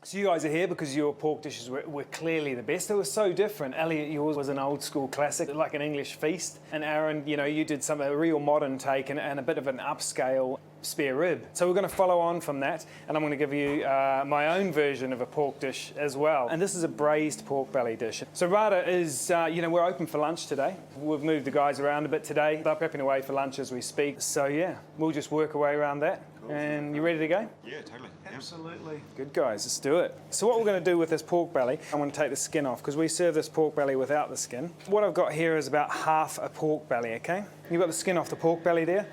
So you guys are here because your pork dishes were clearly the best. They were so different. Elliot, yours was an old school classic, like an English feast. And Aaron, you know, you did a real modern take and a bit of an upscale spare rib. So we're going to follow on from that, and I'm going to give you my own version of a pork dish as well. And this is a braised pork belly dish. So Rada is, you know, we're open for lunch today. We've moved the guys around a bit today. They're prepping away for lunch as we speak. So yeah, we'll just work away around that. Cool. And you ready to go? Yeah, totally. Absolutely. Good guys, let's do it. So what we're going to do with this pork belly, I'm going to take the skin off because we serve this pork belly without the skin. What I've got here is about half a pork belly, okay? You've got the skin off the pork belly there.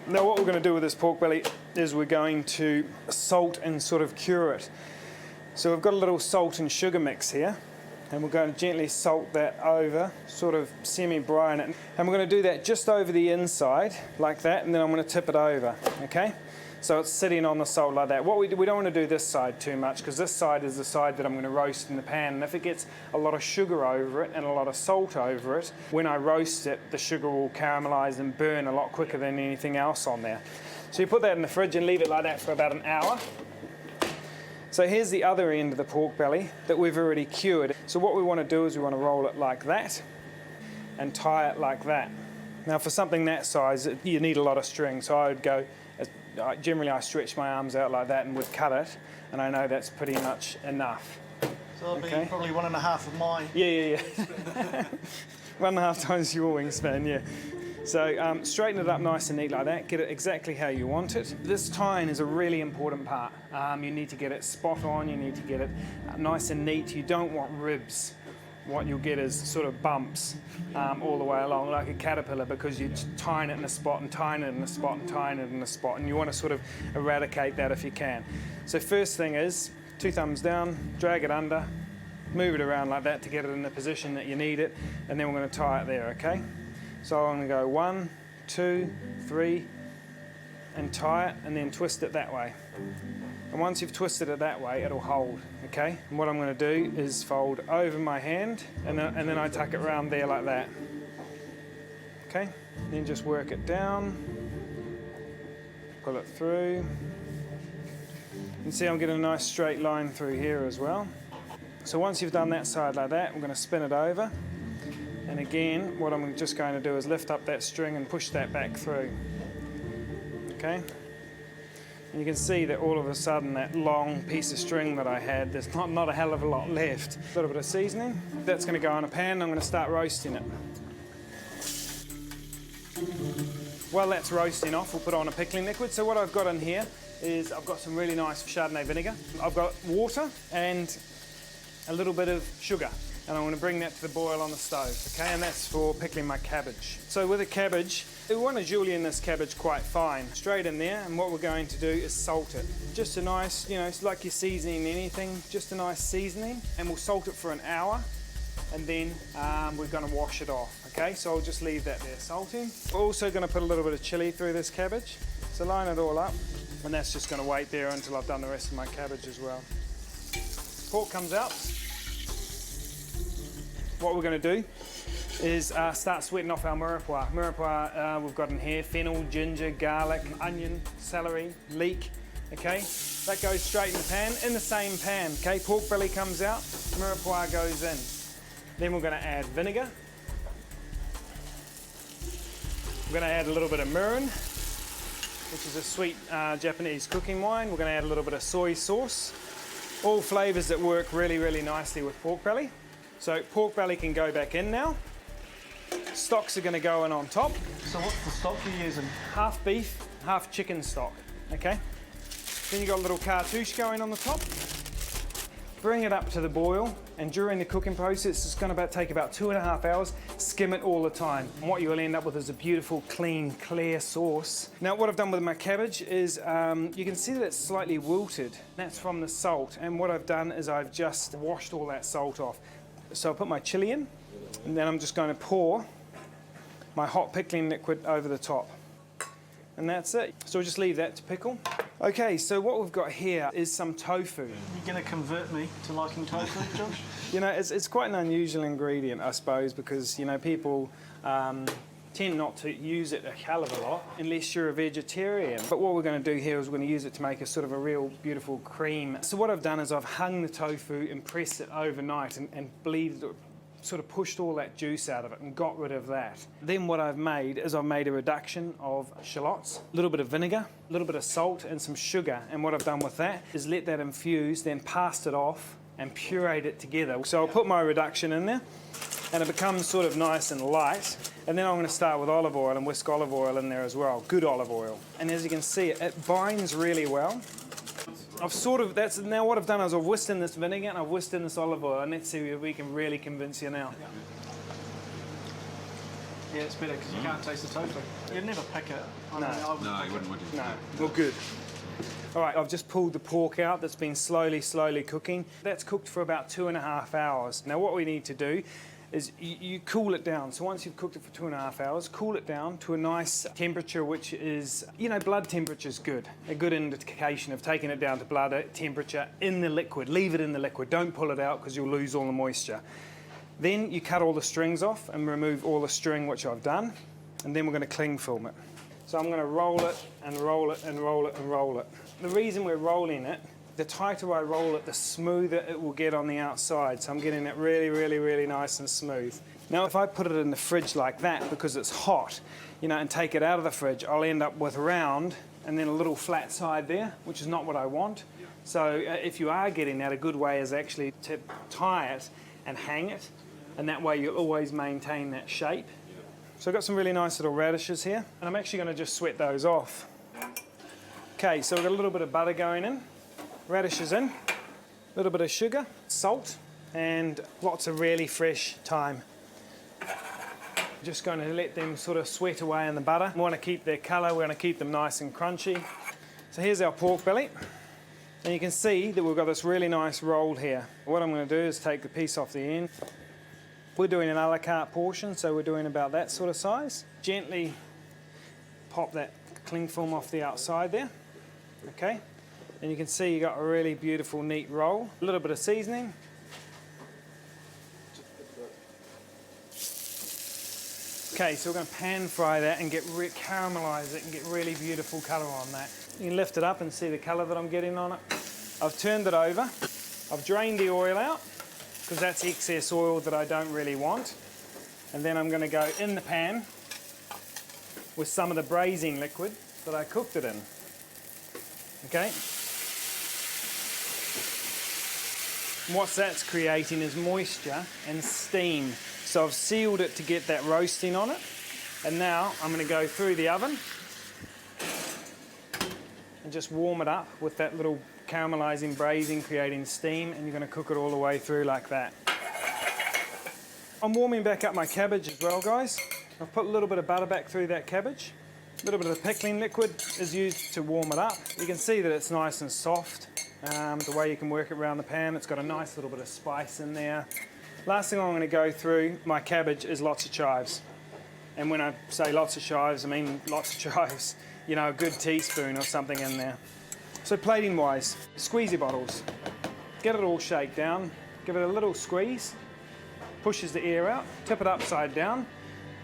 Now what we're going to do with this pork belly is we're going to salt and sort of cure it. So we've got a little salt and sugar mix here, and we're going to gently salt that over, sort of semi-brine it. And we're going to do that just over the inside, like that, and then I'm going to tip it over, okay? So it's sitting on the salt like that. What we don't want to do this side too much, because this side is the side that I'm going to roast in the pan. And if it gets a lot of sugar over it and a lot of salt over it, when I roast it, the sugar will caramelize and burn a lot quicker than anything else on there. So you put that in the fridge and leave it like that for about an hour. So here's the other end of the pork belly that we've already cured. So what we want to do is we want to roll it like that and tie it like that. Now for something that size, you need a lot of string, so I would go, generally I stretch my arms out like that and would cut it, and I know that's pretty much enough. So that'll be probably 1.5 of mine. Yeah. 1.5 times your wingspan, yeah. So straighten it up nice and neat like that, get it exactly how you want it. This tying is a really important part. You need to get it spot on, you need to get it nice and neat. You don't want ribs. What you'll get is sort of bumps all the way along, like a caterpillar, because you're tying it in a spot and tying it in a spot and tying it in a spot, and you want to sort of eradicate that if you can. So first thing is, 2 thumbs down, drag it under, move it around like that to get it in the position that you need it, and then we're going to tie it there, okay? So I'm going to go 1, 2, 3, and tie it, and then twist it that way. And once you've twisted it that way, it'll hold, okay? And what I'm going to do is fold over my hand, and then I tuck it around there like that. Okay? Then just work it down, pull it through. You can see I'm getting a nice straight line through here as well. So once you've done that side like that, we're going to spin it over. And again, what I'm just going to do is lift up that string and push that back through. Okay? And you can see that all of a sudden that long piece of string that I had, there's not a hell of a lot left. A little bit of seasoning. That's going to go in a pan, and I'm going to start roasting it. While that's roasting off, we'll put on a pickling liquid. So what I've got in here is I've got some really nice Chardonnay vinegar. I've got water and a little bit of sugar. And I'm going to bring that to the boil on the stove, okay? And that's for pickling my cabbage. So with a cabbage, we want to julienne this cabbage quite fine. Straight in there, and what we're going to do is salt it. Just a nice, you know, it's like you're seasoning anything, just a nice seasoning. And we'll salt it for an hour, and then we're going to wash it off, okay? So I'll just leave that there salting. We're also going to put a little bit of chilli through this cabbage. So line it all up, and that's just going to wait there until I've done the rest of my cabbage as well. Pork comes out. What we're going to do is start sweating off our mirepoix. Mirepoix we've got in here fennel, ginger, garlic, onion, celery, leek, okay? That goes straight in the pan, in the same pan, okay? Pork belly comes out, mirepoix goes in. Then we're going to add vinegar. We're going to add a little bit of mirin, which is a sweet Japanese cooking wine. We're going to add a little bit of soy sauce. All flavours that work really, really nicely with pork belly. So pork belly can go back in now. Stocks are going to go in on top. So what's the stock you're using? Half beef, half chicken stock, okay? Then you've got a little cartouche going on the top. Bring it up to the boil, and during the cooking process, it's going to take about 2.5 hours. Skim it all the time. And what you will end up with is a beautiful, clean, clear sauce. Now, what I've done with my cabbage is, you can see that it's slightly wilted. That's from the salt. And what I've done is I've just washed all that salt off. So I'll put my chilli in, and then I'm just going to pour my hot pickling liquid over the top. And that's it. So we'll just leave that to pickle. Okay, so what we've got here is some tofu. You're going to convert me to liking tofu, Josh? You know, it's quite an unusual ingredient, I suppose, because, you know, people tend not to use it a hell of a lot unless you're a vegetarian. But what we're going to do here is we're going to use it to make a sort of a real beautiful cream. So what I've done is I've hung the tofu and pressed it overnight and bleeded it, sort of pushed all that juice out of it and got rid of that. Then what I've made is I've made a reduction of shallots, a little bit of vinegar, a little bit of salt and some sugar. And what I've done with that is let that infuse, then passed it off and pureed it together. So I'll put my reduction in there and it becomes sort of nice and light. And then I'm going to start with olive oil and whisk olive oil in there as well, good olive oil. And as you can see, it binds really well. Now what I've done is I've whisked in this vinegar and I've whisked in this olive oil, and let's see if we can really convince you now. Yeah, it's better because you can't taste the tofu. You'd never pick it. No, you wouldn't, would you? No, well, good. All right, I've just pulled the pork out that's been slowly cooking. That's cooked for about 2.5 hours. Now what we need to do is you cool it down. So once you've cooked it for 2.5 hours, cool it down to a nice temperature, which is, blood temperature is good. A good indication of taking it down to blood temperature in the liquid. Leave it in the liquid. Don't pull it out because you'll lose all the moisture. Then you cut all the strings off and remove all the string, which I've done. And then we're going to cling film it. So I'm going to roll it and roll it and roll it and roll it. The reason we're rolling it, the tighter I roll it, the smoother it will get on the outside. So I'm getting it really, really, really nice and smooth. Now, if I put it in the fridge like that, because it's hot, and take it out of the fridge, I'll end up with round and then a little flat side there, which is not what I want. So if you are getting that, a good way is actually to tie it and hang it. And that way you'll always maintain that shape. So I've got some really nice little radishes here, and I'm actually going to just sweat those off. Okay, so we've got a little bit of butter going in. Radishes in, a little bit of sugar, salt, and lots of really fresh thyme. Just going to let them sort of sweat away in the butter. We want to keep their colour, we want to keep them nice and crunchy. So here's our pork belly, and you can see that we've got this really nice roll here. What I'm going to do is take the piece off the end. We're doing an a la carte portion, so we're doing about that sort of size. Gently pop that cling film off the outside there, okay? And you can see you got a really beautiful, neat roll. A little bit of seasoning. Okay, so we're going to pan fry that and caramelise it and get really beautiful colour on that. You can lift it up and see the colour that I'm getting on it. I've turned it over. I've drained the oil out because that's excess oil that I don't really want. And then I'm going to go in the pan with some of the braising liquid that I cooked it in. Okay? What that's creating is moisture and steam. So I've sealed it to get that roasting on it. And now I'm going to go through the oven and just warm it up with that little caramelising, braising, creating steam, and you're going to cook it all the way through like that. I'm warming back up my cabbage as well, guys. I've put a little bit of butter back through that cabbage. A little bit of the pickling liquid is used to warm it up. You can see that it's nice and soft. The way you can work it around the pan, it's got a nice little bit of spice in there. Last thing I'm going to go through my cabbage is lots of chives. And when I say lots of chives, I mean lots of chives. A good teaspoon or something in there. So plating wise, squeezy bottles. Get it all shaken down, give it a little squeeze, pushes the air out, tip it upside down,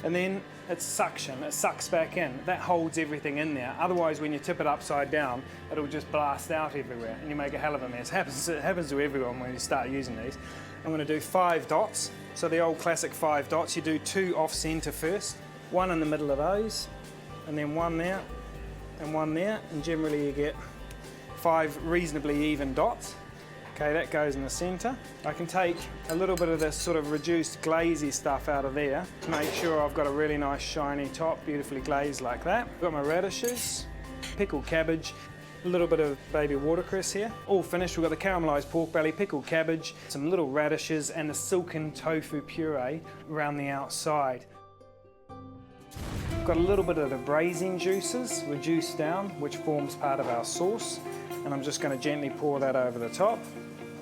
and then it's suction, it sucks back in. That holds everything in there. Otherwise, when you tip it upside down, it'll just blast out everywhere and you make a hell of a mess. It happens to everyone when you start using these. I'm going to do 5 dots. So the old classic 5 dots, you do 2 off centre first, 1 in the middle of those, and then 1 there, and 1 there, and generally you get 5 reasonably even dots. Okay, that goes in the centre. I can take a little bit of this sort of reduced glazy stuff out of there to make sure I've got a really nice shiny top, beautifully glazed like that. I've got my radishes, pickled cabbage, a little bit of baby watercress here. All finished. We've got the caramelised pork belly, pickled cabbage, some little radishes, and the silken tofu puree around the outside. Got a little bit of the braising juices reduced down, which forms part of our sauce, and I'm just going to gently pour that over the top.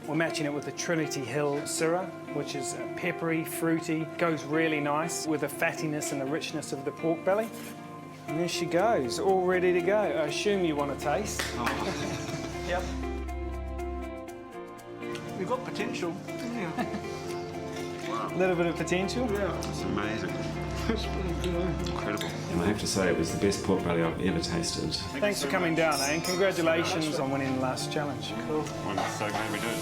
We're matching it with the Trinity Hill Syrah, which is peppery, fruity, goes really nice with the fattiness and the richness of the pork belly. And there she goes, all ready to go. I assume you want to taste. Yep. We've got potential. A little bit of potential. Yeah, it's amazing. Incredible. And I have to say, it was the best pork belly I've ever tasted. Thanks for coming down, and congratulations on winning the last challenge. Cool. I'm so glad we did.